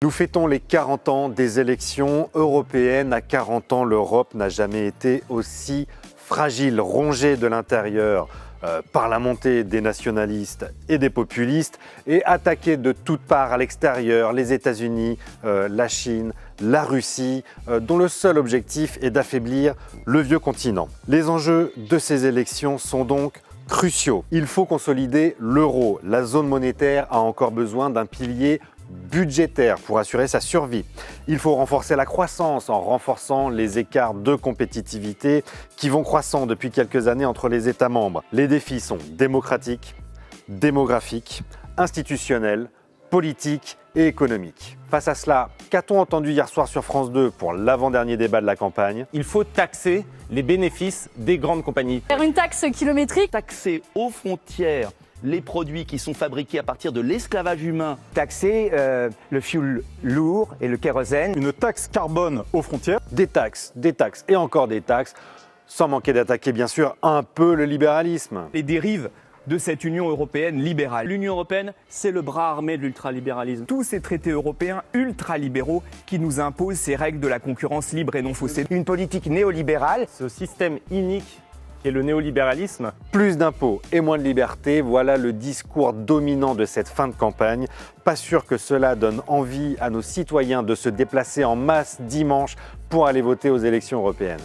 Nous fêtons les 40 ans des élections européennes. À 40 ans, l'Europe n'a jamais été aussi fragile, rongée de l'intérieur par la montée des nationalistes et des populistes et attaquée de toutes parts à l'extérieur, les États-Unis, la Chine, la Russie, dont le seul objectif est d'affaiblir le vieux continent. Les enjeux de ces élections sont donc cruciaux. Il faut consolider l'euro. La zone monétaire a encore besoin d'un pilier budgétaire pour assurer sa survie. Il faut renforcer la croissance en renforçant les écarts de compétitivité qui vont croissant depuis quelques années entre les États membres. Les défis sont démocratiques, démographiques, institutionnels, politiques et économiques. Face à cela, qu'a-t-on entendu hier soir sur France 2 pour l'avant-dernier débat de la campagne? Il faut taxer les bénéfices des grandes compagnies. Faire une taxe kilométrique. Taxer aux frontières les produits qui sont fabriqués à partir de l'esclavage humain. Taxer le fioul lourd et le kérosène. Une taxe carbone aux frontières. Des taxes et encore des taxes, sans manquer d'attaquer bien sûr un peu le libéralisme. Les dérives de cette Union européenne libérale. L'Union européenne, c'est le bras armé de l'ultralibéralisme. Tous ces traités européens ultralibéraux qui nous imposent ces règles de la concurrence libre et non faussée. Une politique néolibérale. Ce système inique qu'est le néolibéralisme. Plus d'impôts et moins de liberté, voilà le discours dominant de cette fin de campagne. Pas sûr que cela donne envie à nos citoyens de se déplacer en masse dimanche pour aller voter aux élections européennes.